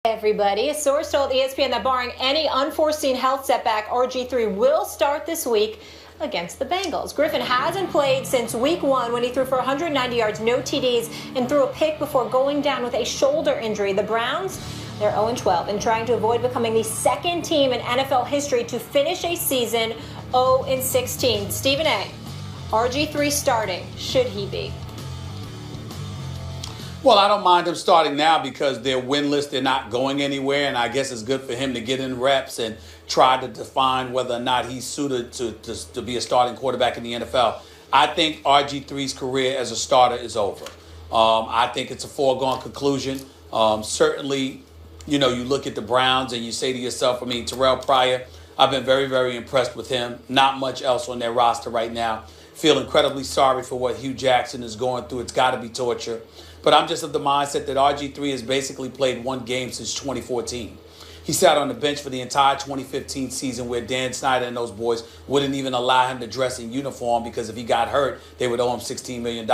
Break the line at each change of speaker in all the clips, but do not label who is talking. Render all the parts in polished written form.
Everybody, a source told ESPN that barring any unforeseen health setback, RG3 will start this week against the Bengals. Griffin hasn't played since week 1 when he threw for 190 yards, no TDs, and threw a pick before going down with a shoulder injury. The Browns, they're 0-12 and trying to avoid becoming the second team in NFL history to finish a season 0-16. Stephen A., RG3 starting, should he be?
Well, I don't mind him starting now because they're winless. They're not going anywhere. And I guess it's good for him to get in reps and try to define whether or not he's suited to be a starting quarterback in the NFL. I think RG3's career as a starter is over. I think it's a foregone conclusion. Certainly, you look at the Browns and you say to yourself, Terrell Pryor, I've been very, very impressed with him. Not much else on their roster right now. Feel incredibly sorry for what Hugh Jackson is going through. It's got to be torture. But I'm just of the mindset that RG3 has basically played one game since 2014. He sat on the bench for the entire 2015 season where Dan Snyder and those boys wouldn't even allow him to dress in uniform because if he got hurt, they would owe him $16 million.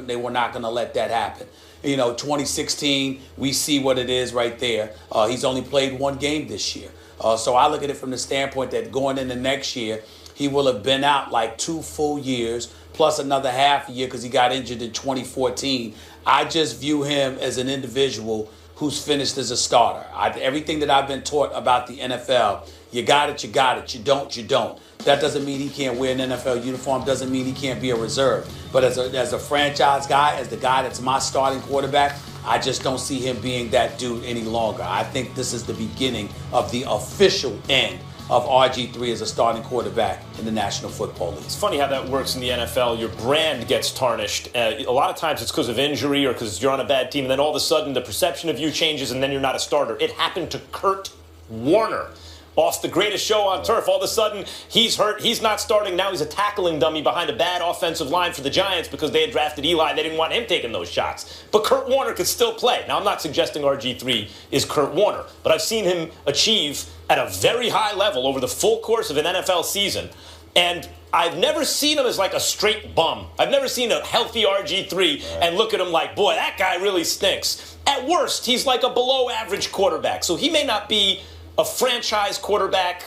They were not going to let that happen. 2016, we see what it is right there. He's only played one game this year. So I look at it from the standpoint that going into next year, he will have been out like 2 full years plus another half year because he got injured in 2014. I just view him as an individual who's finished as a starter. Everything that I've been taught about the NFL, you got it, you got it. You don't, you don't. That doesn't mean he can't wear an NFL uniform. Doesn't mean he can't be a reserve. But as a franchise guy, as the guy that's my starting quarterback, I just don't see him being that dude any longer. I think this is the beginning of the official end of RG3 as a starting quarterback in the National Football League.
It's funny how that works in the NFL. Your brand gets tarnished. A lot of times it's because of injury or because you're on a bad team, and then all of a sudden the perception of you changes, and then you're not a starter. It happened to Kurt Warner. Off the greatest show on turf. All of a sudden, he's hurt. He's not starting. Now he's a tackling dummy behind a bad offensive line for the Giants because they had drafted Eli. They didn't want him taking those shots. But Kurt Warner could still play. Now, I'm not suggesting RG3 is Kurt Warner, but I've seen him achieve at a very high level over the full course of an NFL season. And I've never seen him as like a straight bum. I've never seen a healthy RG3 and look at him like, boy, that guy really stinks. At worst, he's like a below-average quarterback. So he may not be a franchise quarterback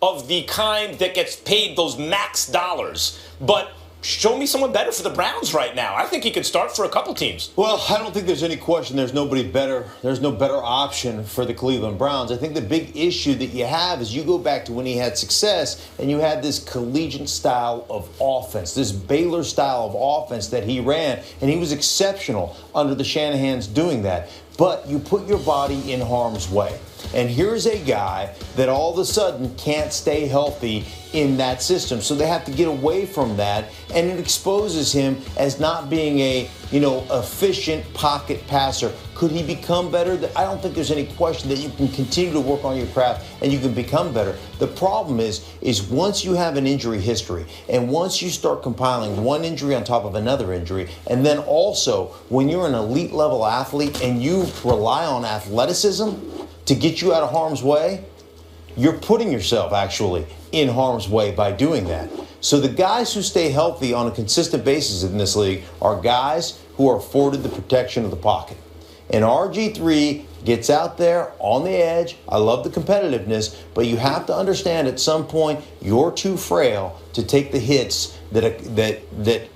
of the kind that gets paid those max dollars. But show me someone better for the Browns right now. I think he could start for a couple teams.
Well, I don't think there's any question there's nobody better. There's no better option for the Cleveland Browns. I think the big issue that you have is you go back to when he had success and you had this collegiate style of offense, this Baylor style of offense that he ran, and he was exceptional under the Shanahans doing that. But you put your body in harm's way. And here's a guy that all of a sudden can't stay healthy in that system. So they have to get away from that, and it exposes him as not being a, efficient pocket passer. Could he become better? I don't think there's any question that you can continue to work on your craft and you can become better. The problem is once you have an injury history and once you start compiling one injury on top of another injury, and then also when you're an elite level athlete and you rely on athleticism to get you out of harm's way, you're putting yourself actually in harm's way by doing that. So the guys who stay healthy on a consistent basis in this league are guys who are afforded the protection of the pocket. And RG3 gets out there on the edge. I love the competitiveness, but you have to understand at some point you're too frail to take the hits that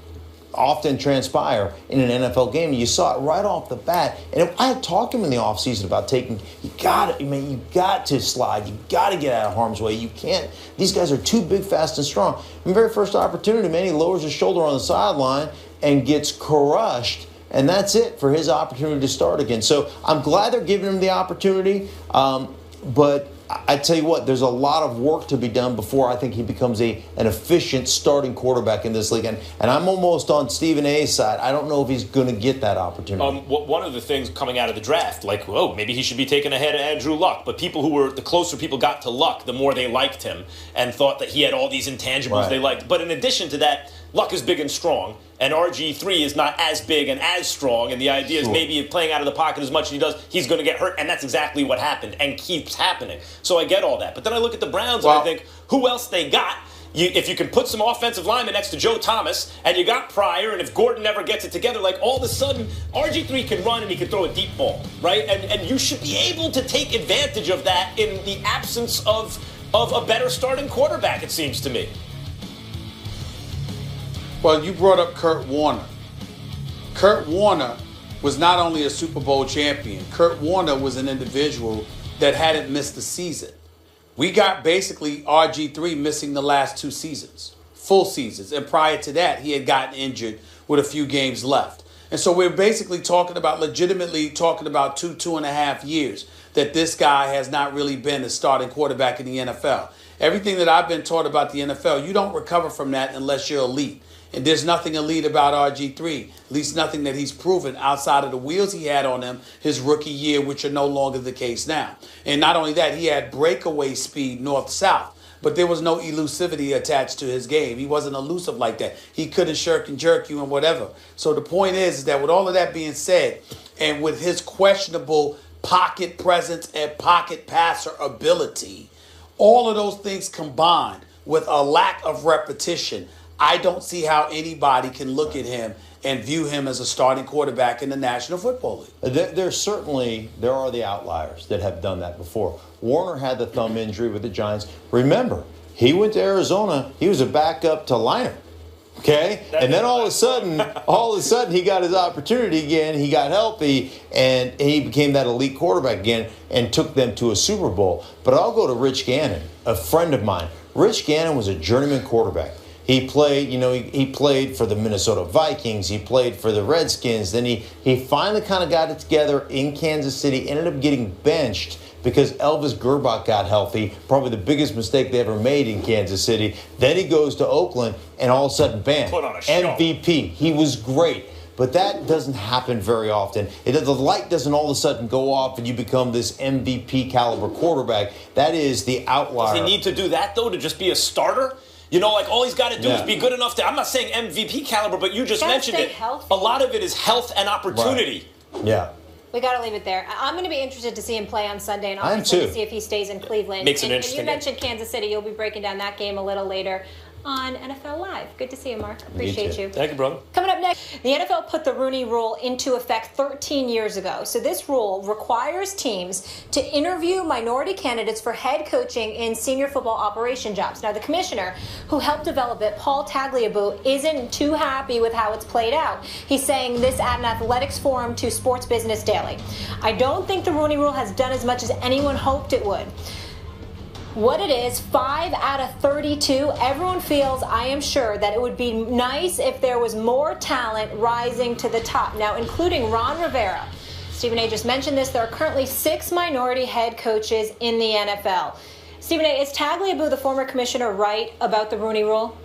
often transpire in an NFL game. You saw it right off the bat. And I had talked to him in the offseason about you got to slide. You got to get out of harm's way. You can't. These guys are too big, fast, and strong. The very first opportunity, he lowers his shoulder on the sideline and gets crushed. And that's it for his opportunity to start again. So I'm glad they're giving him the opportunity. But I tell you what, there's a lot of work to be done before I think he becomes an efficient starting quarterback in this league. And I'm almost on Stephen A's side. I don't know if he's going to get that opportunity.
One of the things coming out of the draft, maybe he should be taken ahead of Andrew Luck. But the closer people got to Luck, the more they liked him and thought that he had all these intangibles they liked. But in addition to that, Luck is big and strong, and RG3 is not as big and as strong, and the idea is maybe if playing out of the pocket as much as he does, he's going to get hurt, and that's exactly what happened and keeps happening. So I get all that. But then I look at the Browns and I think, who else they got? if you can put some offensive linemen next to Joe Thomas, and you got Pryor, and if Gordon never gets it together, like all of a sudden, RG3 can run and he can throw a deep ball, right? And you should be able to take advantage of that in the absence of a better starting quarterback, it seems to me.
Well, you brought up Kurt Warner. Kurt Warner was not only a Super Bowl champion. Kurt Warner was an individual that hadn't missed a season. We got basically RG3 missing the last 2 seasons, full seasons. And prior to that, he had gotten injured with a few games left. And so we're basically legitimately talking about 2.5 years that this guy has not really been a starting quarterback in the NFL. Everything that I've been taught about the NFL, you don't recover from that unless you're elite. And there's nothing elite about RG3, at least nothing that he's proven outside of the wheels he had on him his rookie year, which are no longer the case now. And not only that, he had breakaway speed north-south, but there was no elusivity attached to his game. He wasn't elusive like that. He couldn't shirk and jerk you and whatever. So the point is that with all of that being said, and with his questionable pocket presence and pocket passer ability, all of those things combined with a lack of repetition, I don't see how anybody can look at him and view him as a starting quarterback in the National Football League.
There are the outliers that have done that before. Warner had the thumb injury with the Giants. Remember, he went to Arizona. He was a backup to Liner. Okay? And then all of a sudden, he got his opportunity again. He got healthy, and he became that elite quarterback again and took them to a Super Bowl. But I'll go to Rich Gannon, a friend of mine. Rich Gannon was a journeyman quarterback. He played, he played for the Minnesota Vikings. He played for the Redskins. Then he finally kind of got it together in Kansas City, ended up getting benched because Elvis Gerbach got healthy, probably the biggest mistake they ever made in Kansas City. Then he goes to Oakland, and all of a sudden, bam,
Put on a show.
MVP. He was great. But that doesn't happen very often. The light doesn't all of a sudden go off and you become this MVP caliber quarterback. That is the outlier.
Does he need to do that, though, to just be a starter? All he's got to do is be good enough to. I'm not saying MVP caliber, but you just mentioned it.
Healthy.
A lot of it is health and opportunity.
Right. Yeah.
We got to leave it there. I'm going to be interested to see him play on Sunday, and
I am
obviously
too.
to see if he stays in Cleveland.
Makes it interesting.
And you mentioned Kansas City. You'll be breaking down that game a little later on NFL Live. Good to see you, Mark. Appreciate you.
Thank you, brother.
Coming up next, the NFL put the Rooney Rule into effect 13 years ago. So this rule requires teams to interview minority candidates for head coaching in senior football operation jobs. Now, the commissioner who helped develop it, Paul Tagliabue, isn't too happy with how it's played out. He's saying this at an athletics forum to Sports Business Daily. I don't think the Rooney Rule has done as much as anyone hoped it would. What it is, 5 out of 32, everyone feels, I am sure, that it would be nice if there was more talent rising to the top. Now, including Ron Rivera. Stephen A. just mentioned this. There are currently 6 minority head coaches in the NFL. Stephen A., is Tagliabue, the former commissioner, right about the Rooney Rule?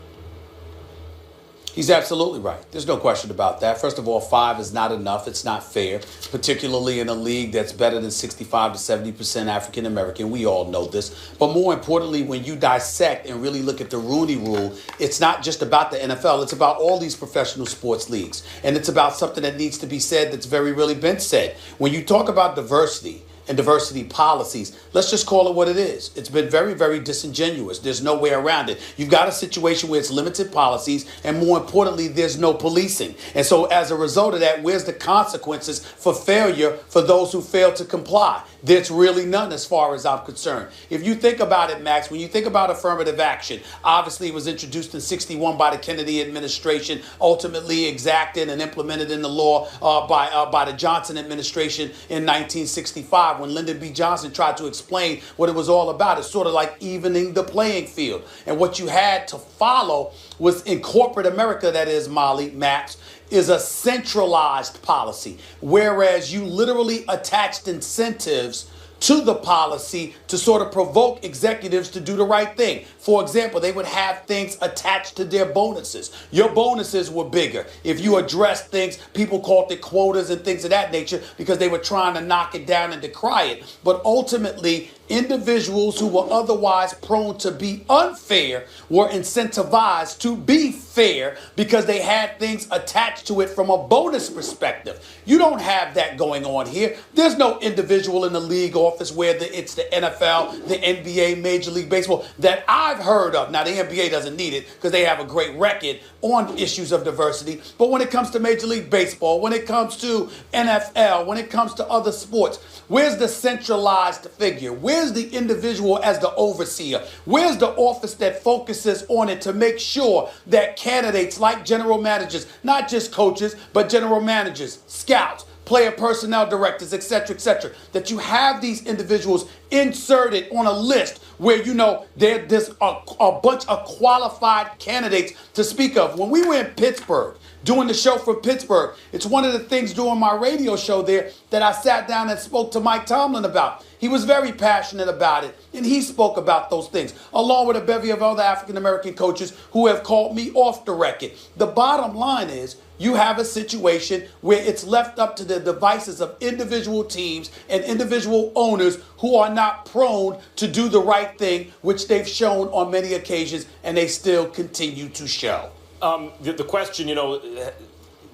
He's absolutely right. There's no question about that. First of all, 5 is not enough. It's not fair, particularly in a league that's better than 65 to 70% African American. We all know this. But more importantly, when you dissect and really look at the Rooney Rule, it's not just about the NFL. It's about all these professional sports leagues. And it's about something that needs to be said that's very really been said. When you talk about diversity and diversity policies, let's just call it what it is. It's been very, very disingenuous. There's no way around it. You've got a situation where it's limited policies, and more importantly, there's no policing. And so as a result of that, where's the consequences for failure for those who fail to comply? There's really none as far as I'm concerned. If you think about it, Max, when you think about affirmative action, obviously it was introduced in 61 by the Kennedy administration, ultimately exacted and implemented in the law by the Johnson administration in 1965 when Lyndon B. Johnson tried to explain what it was all about. It's sort of like evening the playing field. And what you had to follow was in corporate America, that is, Molly, Max, is a centralized policy, whereas you literally attached incentives to the policy to sort of provoke executives to do the right thing. For example, they would have things attached to their bonuses. Your bonuses were bigger. If you addressed things, people called it quotas and things of that nature because they were trying to knock it down and decry it. But ultimately, individuals who were otherwise prone to be unfair were incentivized to be fair because they had things attached to it from a bonus perspective. You don't have that going on here. There's no individual in the league or office, whether it's the NFL, the NBA, Major League Baseball, that I've heard of. Now, the NBA doesn't need it because they have a great record on issues of diversity. But when it comes to Major League Baseball, when it comes to NFL, when it comes to other sports, where's the centralized figure? Where's the individual as the overseer? Where's the office that focuses on it to make sure that candidates like general managers, not just coaches, but general managers, scouts, player personnel directors, etc., that you have these individuals inserted on a list where, you know, there's a bunch of qualified candidates to speak of. When we were in Pittsburgh, doing the show from Pittsburgh, it's one of the things during my radio show there that I sat down and spoke to Mike Tomlin about. He was very passionate about it, and he spoke about those things, along with a bevy of other African-American coaches who have called me off the record. The bottom line is, you have a situation where it's left up to the devices of individual teams and individual owners who are not prone to do the right thing, which they've shown on many occasions, and they still continue to show.
The question, you know,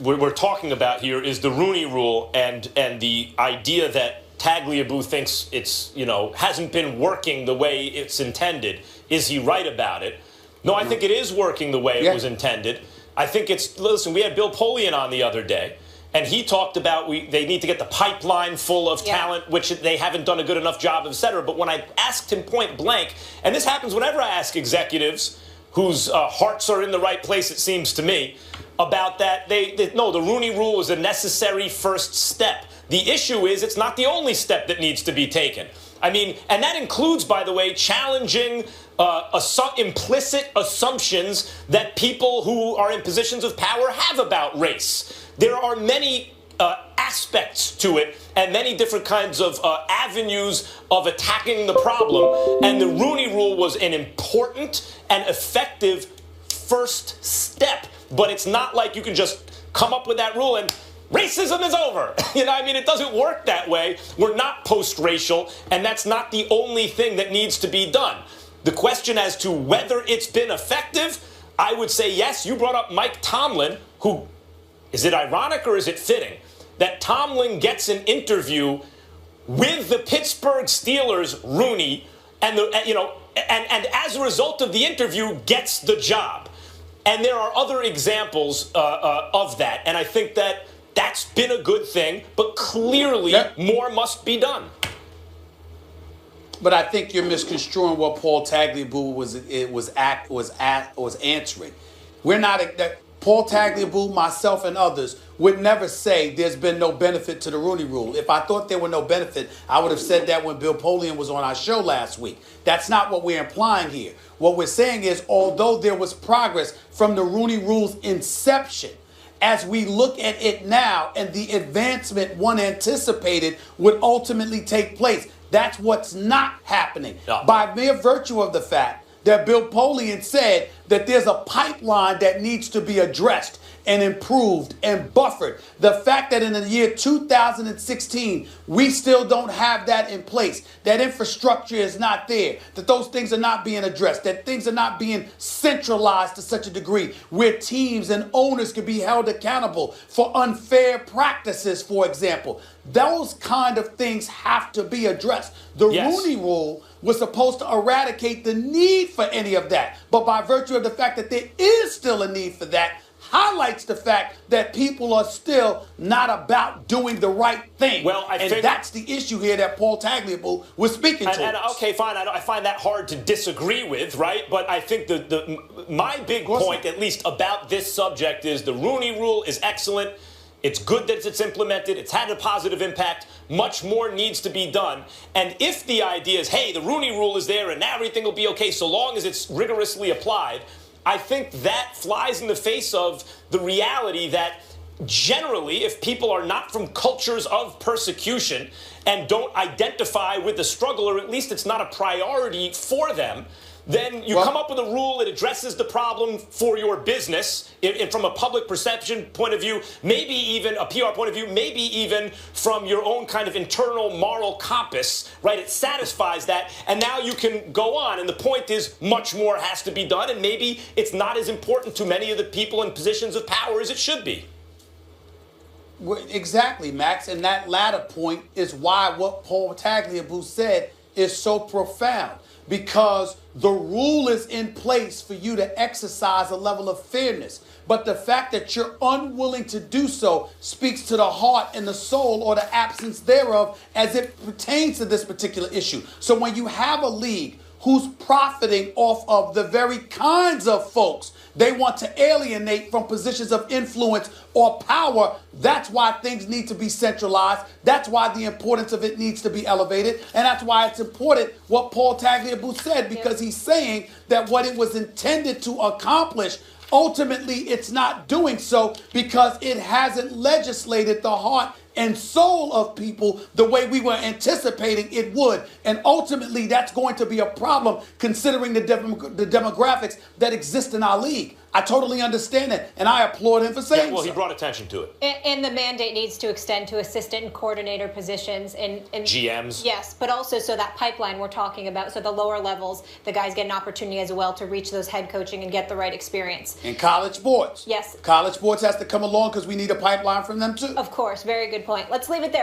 we're talking about here is the Rooney Rule and the idea that Tagliabue thinks it's, you know, hasn't been working the way it's intended. Is he right about it? No, I think it is working the way it was intended. I think it's, listen, we had Bill Polian on the other day, and he talked about they need to get the pipeline full of talent, which they haven't done a good enough job of, et cetera. But when I asked him point blank, and this happens whenever I ask executives whose hearts are in the right place, it seems to me, about that, no, the Rooney Rule is a necessary first step. The issue is it's not the only step that needs to be taken. I mean, and that includes, by the way, challenging implicit assumptions that people who are in positions of power have about race. There are many aspects to it and many different kinds of avenues of attacking the problem. And the Rooney Rule was an important and effective first step. But it's not like you can just come up with that rule and racism is over. You know, I mean, it doesn't work that way. We're not post-racial, and that's not the only thing that needs to be done. The question as to whether it's been effective, I would say yes. You brought up Mike Tomlin, who, is it ironic or is it fitting that Tomlin gets an interview with the Pittsburgh Steelers, Rooney, and and as a result of the interview, gets the job. And there are other examples of that, and I think that that's been a good thing, but clearly more must be done.
But I think you're misconstruing what Paul Tagliabue was answering. We're not Paul Tagliabue, myself, and others would never say there's been no benefit to the Rooney Rule. If I thought there were no benefit, I would have said that when Bill Polian was on our show last week. That's not what we're implying here. What we're saying is, although there was progress from the Rooney Rule's inception, as we look at it now and the advancement one anticipated would ultimately take place, that's what's not happening. By mere virtue of the fact that Bill Polian said that there's a pipeline that needs to be addressed and improved and buffered. The fact that in the year 2016, we still don't have that in place, that infrastructure is not there, that those things are not being addressed, that things are not being centralized to such a degree where teams and owners can be held accountable for unfair practices, for example. Those kind of things have to be addressed. The Rooney Rule was supposed to eradicate the need for any of that. But by virtue of the fact that there is still a need for that, highlights the fact that people are still not about doing the right thing.
Well, I think
that's the issue here that Paul Tagliabue was speaking to.
And okay, fine. I find that hard to disagree with, right? But I think my big point, at least about this subject, is the Rooney Rule is excellent. It's good that it's implemented. It's had a positive impact. Much more needs to be done. And if the idea is, hey, the Rooney Rule is there and now everything will be okay so long as it's rigorously applied, I think that flies in the face of the reality that generally, if people are not from cultures of persecution and don't identify with the struggle, or at least it's not a priority for them, then you come up with a rule that addresses the problem for your business from a public perception point of view, maybe even a PR point of view, maybe even from your own kind of internal moral compass, right? It satisfies that, and now you can go on. And the point is much more has to be done, and maybe it's not as important to many of the people in positions of power as it should be.
Exactly, Max. And that latter point is why what Paul Tagliabue said is so profound. Because the rule is in place for you to exercise a level of fairness. But the fact that you're unwilling to do so speaks to the heart and the soul, or the absence thereof, as it pertains to this particular issue. So when you have a league who's profiting off of the very kinds of folks they want to alienate from positions of influence or power, that's why things need to be centralized. That's why the importance of it needs to be elevated. And that's why it's important what Paul Tagliabue said, because he's saying that what it was intended to accomplish, ultimately it's not doing so because it hasn't legislated the heart and soul of people the way we were anticipating it would. And ultimately, that's going to be a problem considering the demographics that exist in our league. I totally understand it, and I applaud him for saying
well,
so.
he brought attention to it.
And the mandate needs to extend to assistant and coordinator positions and
GMs.
Yes, but also so that pipeline we're talking about, so the lower levels, the guys get an opportunity as well to reach those head coaching and get the right experience.
And college sports.
Yes.
College sports has to come along because we need a pipeline from them too.
Of course, very good point. Let's leave it there.